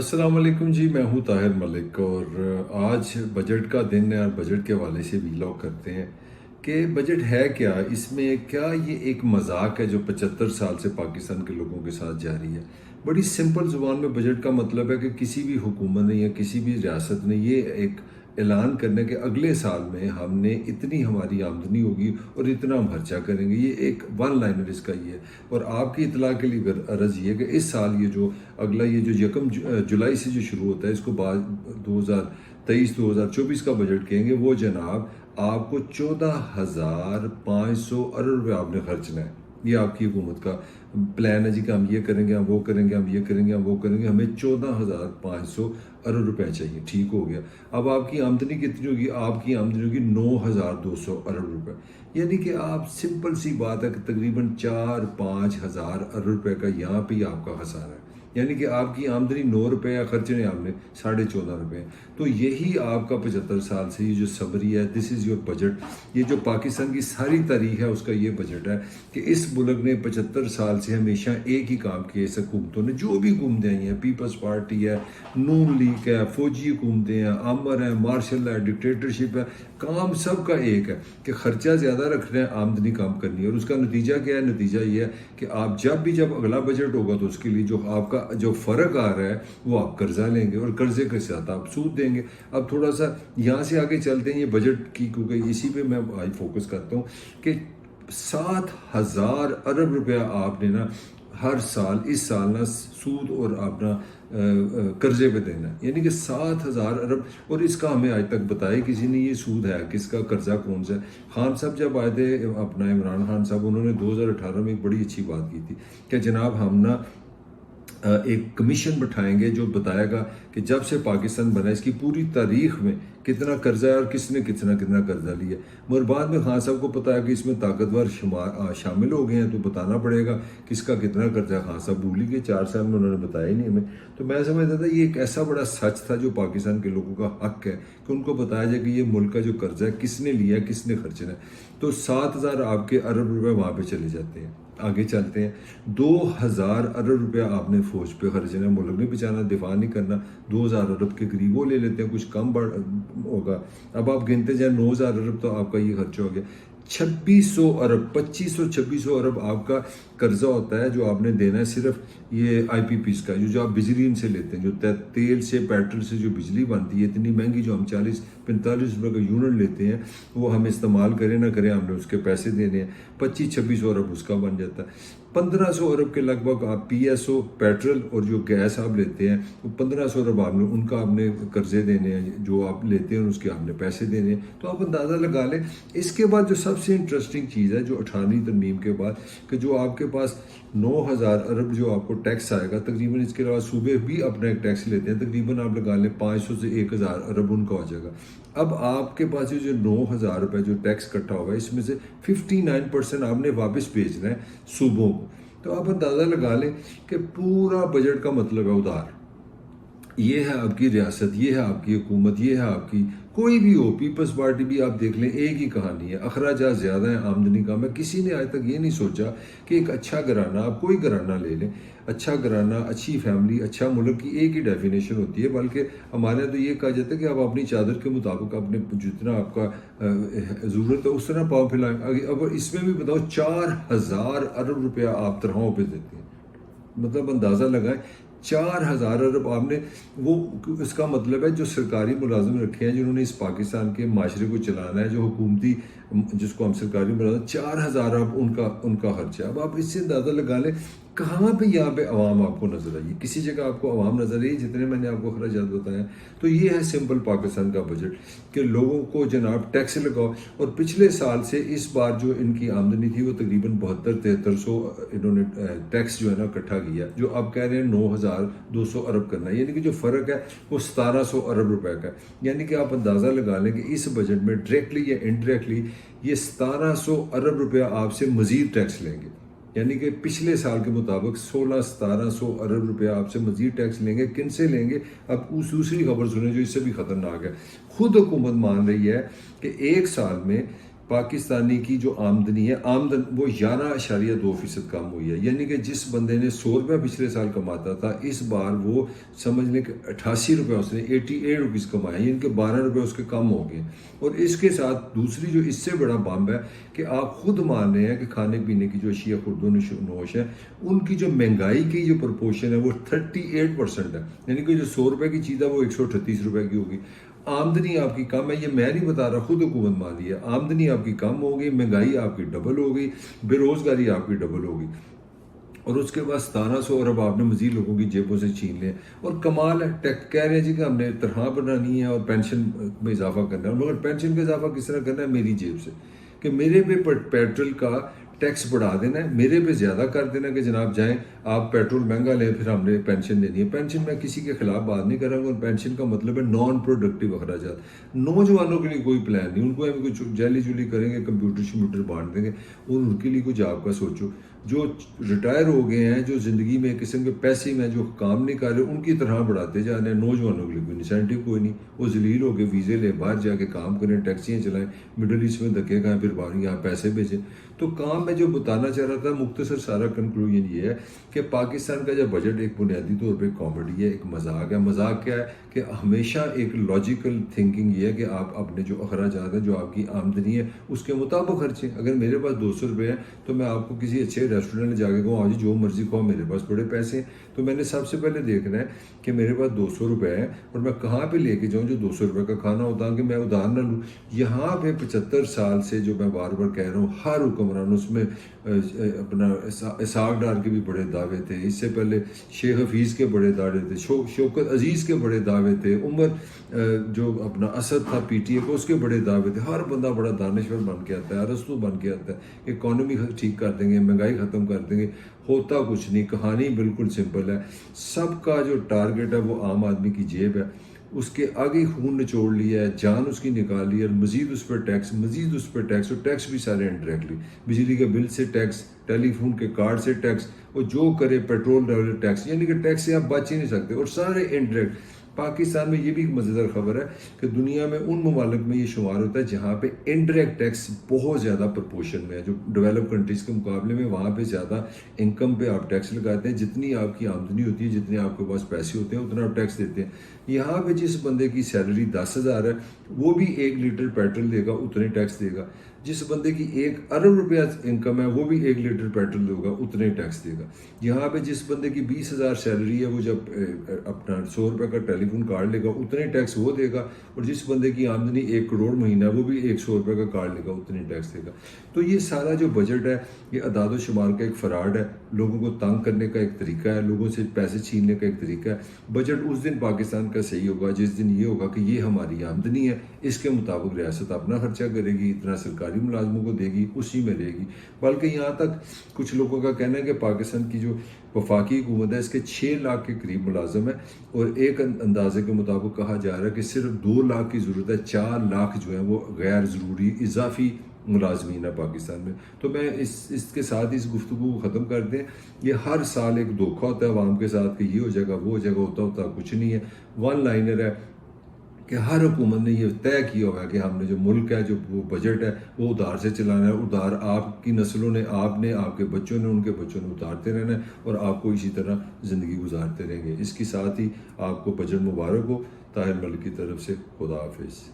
السلام علیکم جی، میں ہوں طاہر ملک اور آج بجٹ کا دن ہے اور بجٹ کے حوالے سے ویلاگ کرتے ہیں کہ بجٹ ہے کیا، اس میں کیا یہ ایک مذاق ہے جو 75 سال سے پاکستان کے لوگوں کے ساتھ جاری ہے۔ بڑی سمپل زبان میں بجٹ کا مطلب ہے کہ کسی بھی حکومت نے یا کسی بھی ریاست نے یہ ایک اعلان کرنا کہ اگلے سال میں ہم نے اتنی ہماری آمدنی ہوگی اور اتنا ہم خرچہ کریں گے۔ یہ ایک ون لائنر اس کا یہ ہے۔ اور آپ کی اطلاع کے لیے عرض یہ ہے کہ اس سال یہ جو اگلا یہ جو یکم جولائی سے جو شروع ہوتا ہے، اس کو بعد 2023-2024 کا بجٹ کہیں گے، وہ جناب آپ کو 14,500 ارب روپے آپ نے خرچنا ہے۔ یہ آپ کی حکومت کا پلان ہے جی کہ ہم یہ کریں گے، ہم وہ کریں گے، ہم یہ کریں گے، ہم وہ کریں گے، ہمیں 14,500 ارب روپے چاہیے۔ ٹھیک ہو گیا۔ اب آپ کی آمدنی کتنی ہوگی؟ آپ کی آمدنی ہوگی 9,200 ارب روپے۔ یعنی کہ آپ سمپل سی بات ہے کہ تقریباً 4-5 ہزار ارب روپے کا یہاں پہ ہی آپ کا خسارہ ہے۔ یعنی کہ آپ کی آمدنی 9 روپے یا خرچنے آپ نے 14.5 روپے۔ تو یہی آپ کا 75 سال سے یہ جو سمری ہے، دس از یور بجٹ۔ یہ جو پاکستان کی ساری تاریخ ہے اس کا یہ بجٹ ہے کہ اس ملک نے 75 سال سے ہمیشہ ایک ہی کام کیا۔ اس حکومتوں نے جو بھی حکومتیں آئی ہیں، پیپلز پارٹی ہے، نون لیگ ہے، فوجی حکومتیں ہیں، عامر ہیں، مارشل ہے، ڈکٹیٹرشپ ہے، کام سب کا ایک ہے کہ خرچہ زیادہ رکھنا ہے، آمدنی کم کرنی ہے۔ اور اس کا نتیجہ کیا ہے؟ نتیجہ یہ ہے کہ آپ جب اگلا بجٹ ہوگا تو اس کے لیے جو آپ کا جو فرق آ رہا ہے وہ آپ قرضہ لیں گے اور قرضے کے ساتھ آپ سود دیں گے۔ اب تھوڑا سا یہاں سے آگے چلتے ہیں یہ بجٹ کی، کیونکہ اسی پہ میں آج فوکس کرتا ہوں کہ 7,000 ارب روپیہ آپ نے نا ہر سال اس سال نا سود اور اپنا قرضے پہ دینا ہے۔ یعنی کہ 7,000 ارب، اور اس کا ہمیں آج تک بتایا کسی نے یہ سود ہے کس کا، قرضہ کون سا ہے۔ خان صاحب جب آئے تھے، اپنا عمران خان صاحب، انہوں نے 2018 میں ایک بڑی اچھی بات کی تھی کہ جناب ہم نا ایک کمیشن بٹھائیں گے جو بتائے گا کہ جب سے پاکستان بنا اس کی پوری تاریخ میں کتنا قرضہ ہے اور کس نے کتنا قرضہ لیا۔ مگر بعد میں خان صاحب کو پتا ہے کہ اس میں طاقتور شامل ہو گئے ہیں تو بتانا پڑے گا کس کا کتنا قرضہ ہے۔ خان صاحب بھول ہی گئے، 4 سال میں انہوں نے بتایا ہی نہیں ہمیں۔ تو میں سمجھتا تھا یہ ایک ایسا بڑا سچ تھا جو پاکستان کے لوگوں کا حق ہے کہ ان کو بتایا جائے کہ یہ ملک کا جو قرضہ ہے کس نے لیا ہے، کس نے خرچنا ہے۔ تو 7,000 آپ کے ارب روپے وہاں پہ چلے جاتے ہیں۔ آگے چلتے ہیں، 2,000 ارب روپیہ آپ نے فوج پہ خرچنا ہے، ملک نہیں بچانا، دفاع نہیں کرنا۔ 2,000 ارب کے قریب وہ لے لیتے ہیں، کچھ کم ہوگا۔ اب آپ گنتے جائیں 9,000 ارب تو آپ کا یہ خرچہ ہو گیا۔ 2,600 ارب، 2,500-2,600 ارب آپ کا قرضہ ہوتا ہے جو آپ نے دینا ہے صرف یہ آئی پی پیز کا، جو آپ بجلی ان سے لیتے ہیں، جو تیل سے پیٹرول سے جو بجلی بنتی ہے اتنی مہنگی، جو ہم 40-45 روپے کا یونٹ لیتے ہیں، وہ ہم استعمال کریں نہ کریں ہم نے اس کے پیسے دینے ہیں۔ 2,500-2,600 ارب اس کا بن جاتا ہے۔ 1,500 ارب کے لگ بھگ آپ پی ایس او پیٹرول اور جو گیس آپ لیتے ہیں وہ 1,500 ارب آپ نے ان کا آپ نے قرضے دینے ہیں، جو آپ لیتے ہیں اس کے آپ نے پیسے دینے ہیں۔ تو آپ اندازہ لگا لیں۔ اس کے بعد جو سب سے انٹرسٹنگ چیز ہے جو 18ویں ترمیم کے بعد، کہ جو آپ کے پاس 9,000 ارب جو آپ کو ٹیکس آئے گا، تقریباً اس کے علاوہ صوبے بھی اپنا ایک ٹیکس لیتے ہیں، تقریباً آپ لگا لیں 500 سے 1,000 ارب ان کا ہو جائے گا۔ اب آپ کے پاس جو 9,000 روپے جو ٹیکس کٹا ہوگا، اس میں سے 59% آپ نے واپس بھیجنا ہے صوبوں کو۔ تو آپ اندازہ لگا لیں کہ پورا بجٹ کا مطلب ہے ادھار۔ یہ ہے آپ کی ریاست، یہ ہے آپ کی حکومت، یہ ہے آپ کی کوئی بھی ہو، پیپلز پارٹی بھی آپ دیکھ لیں، ایک ہی کہانی ہے۔ اخراجات زیادہ ہیں، آمدنی کم ہے۔ کسی نے آج تک یہ نہیں سوچا کہ ایک اچھا گھرانہ، آپ کوئی گھرانہ لے لیں، اچھا گھرانہ، اچھی فیملی، اچھا ملک کی ایک ہی ڈیفینیشن ہوتی ہے۔ بلکہ ہمارے تو یہ کہا جاتا ہے کہ آپ اپنی چادر کے مطابق اپنے جتنا آپ کا ضرورت ہے اس طرح پاؤں پھیلائیں۔ اب اس میں بھی بتاؤ 4,000 ارب روپیہ آپ تنخواہوں پہ دیتے ہیں۔ مطلب اندازہ لگائیں 4,000 ارب آپ نے، وہ اس کا مطلب ہے جو سرکاری ملازم رکھے ہیں جنہوں نے اس پاکستان کے معاشرے کو چلانا ہے، جو حکومتی جس کو ہم سرکاری ملازم، 4,000 ارب ان کا خرچہ ہے۔ اب آپ اس سے اندازہ لگا لیں کہاں پہ یہاں پہ عوام آپ کو نظر آئی ہے؟ کسی جگہ آپ کو عوام نظر آئی جتنے میں نے آپ کو اخراجات بتایا؟ تو یہ ہے سمپل پاکستان کا بجٹ کہ لوگوں کو جناب ٹیکس لگاؤ۔ اور پچھلے سال سے اس بار جو ان کی آمدنی تھی وہ تقریباً 72-7300 انہوں نے ٹیکس جو ہے نا اکٹھا کیا، جو آپ کہہ رہے ہیں 9,200 ارب کرنا ہے۔ یعنی کہ جو فرق ہے وہ 1,700 ارب روپے کا ہے۔ یعنی کہ آپ اندازہ لگا لیں کہ اس بجٹ میں ڈائریکٹلی یا انڈائریکٹلی یہ 1,700 ارب روپیہ آپ سے مزید ٹیکس لیں گے۔ یعنی کہ پچھلے سال کے مطابق 1,700 ارب روپیہ آپ سے مزید ٹیکس لیں گے۔ کن سے لیں گے؟ اب اس دوسری خبر سنیں جو اس سے بھی خطرناک ہے۔ خود حکومت مان رہی ہے کہ ایک سال میں پاکستانی کی جو آمدنی ہے وہ 11.2% کم ہوئی ہے، یعنی کہ جس بندے نے 100 روپے پچھلے سال کماتا تھا، اس بار وہ سمجھ لیں کہ 88 روپے اس نے 88 روپیز کمایا، یعنی کہ 12 روپے اس کے کم ہو گئے۔ اور اس کے ساتھ دوسری جو اس سے بڑا بمب ہے کہ آپ خود مان رہے ہیں کہ کھانے پینے کی جو اشیاء خرد و نوش ہے، ان کی جو مہنگائی کی جو پرپورشن ہے وہ 38% ہے، یعنی کہ جو 100 روپے کی چیز ہے وہ 138 روپے کی ہوگی۔ آمدنی آپ کی کم ہے، یہ میں نہیں بتا رہا، خود حکومت مان رہی ہے، آمدنی آپ کی کم ہو گئی، مہنگائی آپ کی ڈبل ہو گئی، بے روزگاری آپ کی ڈبل ہو گئی، اور اس کے بعد 1700 ارب آپ نے مزید لوگوں کی جیبوں سے چھین لے۔ اور کمال ہے، کہہ رہے ہیں جی کہ ہم نے تنخواہ بڑھانی ہے اور پینشن میں اضافہ کرنا ہے، مگر پینشن کا اضافہ کس طرح کرنا ہے؟ میری جیب سے، کہ میرے پہ پیٹرول کا ٹیکس بڑھا دینا ہے، میرے پہ زیادہ کر دینا کہ جناب جائیں آپ پیٹرول مہنگا لیں، پھر ہم نے پینشن دینی ہے۔ پینشن میں کسی کے خلاف بات نہیں کر رہا ہوں، پینشن کا مطلب ہے نان پروڈکٹیو اخراجات۔ نوجوانوں کے لیے کوئی پلان نہیں، ان کو ہم کچھ جیلی جولی کریں گے، کمپیوٹر بانٹ دیں گے، اور ان کے لیے کچھ آپ کا سوچو۔ جو ریٹائر ہو گئے ہیں، جو زندگی میں قسم کے پیسے میں جو کام نہیں کر رہے، ان کی طرح بڑھاتے جا رہے ہیں۔ نوجوانوں کے لیے کوئی انسینٹیو کوئی نہیں، وہ ذلیل ہو کے ویزے لے، باہر جا کے کام کریں، ٹیکسیاں چلائیں، مڈل ایسٹ میں دھکے کھائیں، پھر باہر یہاں پیسے بھیجیں۔ تو کام میں جو بتانا چاہ رہا تھا، مختصر سارا کنکلوژن یہ ہے کہ پاکستان کا جو بجٹ ایک بنیادی طور پہ کامیڈی ہے، ایک مذاق ہے۔ مذاق کیا ہے کہ ہمیشہ ایک لاجیکل تھنکنگ یہ ہے کہ آپ اپنے جو اخراجات ہیں، جو آپ کی آمدنی ہے، اس کے مطابق خرچیں۔ اگر میرے پاس 200 روپے ہیں تو میں آپ کو کسی اچھے ریسٹورینٹ میں جا کے کہوں آج جو مرضی کھاؤ، میرے پاس بڑے پیسے ہیں، تو میں نے سب سے پہلے دیکھنا ہے کہ میرے پاس 200 روپے ہیں اور میں کہاں پہ لے کے جاؤں جو 200 روپے کا کھانا ہوتا ہے، کہ میں ادھار نہ لوں۔ یہاں پہ 75 سال سے جو میں بار بار کہہ رہا ہوں، ہر حکمران اس میں اپنا اسحاق ڈار کے بھی بڑے دعوے تھے، اس سے پہلے شیخ حفیظ کے بڑے دعوے تھے، شوکت عزیز کے بڑے دعوے تھے، عمر جو اپنا اسد تھا پی ٹی اے کو، اس کے بڑے دعوے تھے۔ ہر بندہ بڑا دانشور بن کے آتا ہے، ارسطو بن کے آتا ہے، اکانومی ٹھیک کر دیں گے، مہنگائی ختم کر دیں گے۔ ہوتا کچھ نہیں، کہانی بالکل سمپل ہے۔ سب کا جو ٹارگٹ ہے وہ عام آدمی کی جیب ہے، اس کے آگے خون نچوڑ لیا ہے، جان اس کی نکال لی ہے، اور مزید اس پر ٹیکس، مزید اس پر ٹیکس، اور ٹیکس بھی سارے انڈائریکٹلی، بجلی کے بل سے ٹیکس، ٹیلی فون کے کارڈ سے ٹیکس، اور جو کرے پیٹرول ڈالر ٹیکس، یعنی کہ ٹیکس سے آپ بچ ہی نہیں سکتے، اور سارے انڈائریکٹ۔ پاکستان میں یہ بھی ایک مزیدار خبر ہے کہ دنیا میں ان ممالک میں یہ شمار ہوتا ہے جہاں پہ انڈائریکٹ ٹیکس بہت زیادہ پرپورشن میں ہے، جو ڈیولپ کنٹریز کے مقابلے میں وہاں پہ زیادہ انکم پہ آپ ٹیکس لگاتے ہیں، جتنی آپ کی آمدنی ہوتی ہے، جتنے آپ کے پاس پیسے ہوتے ہیں، اتنا آپ ٹیکس دیتے ہیں۔ یہاں پہ جس بندے کی سیلری 10,000 ہے، وہ بھی 1 لیٹر پیٹرول دے گا، اتنے ٹیکس دے گا۔ جس بندے کی 1 ارب روپیہ انکم ہے، وہ بھی 1 لیٹر پیٹرول دے گا، اتنے ٹیکس دے گا۔ یہاں پہ جس بندے کی 20,000 سیلری ہے، وہ جب اپنا 100 روپے کا ٹیلی فون کارڈ لے گا، اتنے ٹیکس وہ دے گا، اور جس بندے کی آمدنی 1 کروڑ مہینہ ہے، وہ بھی 100 روپے کا کارڈ لے گا، اتنے ٹیکس دے گا۔ تو یہ سارا جو بجٹ ہے، یہ اعداد و شمار کا ایک فراڈ ہے، لوگوں کو تنگ کرنے کا ایک طریقہ ہے، لوگوں سے پیسے چھیننے کا ایک طریقہ ہے۔ بجٹ اس دن پاکستان کا صحیح ہوگا جس دن یہ ہوگا کہ یہ ہماری آمدنی ہے، اس کے مطابق ریاست اپنا خرچہ کرے گی، اتنا سرکاری ملازموں کو دے گی، اسی میں رہے گی۔ بلکہ یہاں تک کچھ لوگوں کا کہنا ہے کہ پاکستان کی جو وفاقی حکومت ہے، اس کے 6 لاکھ کے قریب ملازم ہے، اور ایک اندازے کے مطابق کہا جا رہا ہے کہ صرف 2 لاکھ کی ضرورت ہے، 4 لاکھ جو ہیں وہ غیر ضروری اضافی ملازمین ہے پاکستان میں۔ تو میں اس کے ساتھ اس گفتگو کو ختم کر دیں۔ یہ ہر سال ایک دھوکہ ہوتا ہے عوام کے ساتھ کہ یہ ہو جائے گا، وہ ہو جائے گا، ہوتا کچھ نہیں ہے، ون لائنر ہے کہ ہر حکومت نے یہ طے کیا ہوا ہے کہ ہم نے جو ملک ہے، جو وہ بجٹ ہے، وہ ادھار سے چلانا ہے، ادھار آپ کی نسلوں نے، آپ نے، آپ کے بچوں نے، ان کے بچوں نے اتارتے رہنا ہے، اور آپ کو اسی طرح زندگی گزارتے رہیں گے۔ اس کے ساتھ ہی آپ کو بجٹ مبارک ہو۔ طاہر ملک کی طرف سے خدا حافظ۔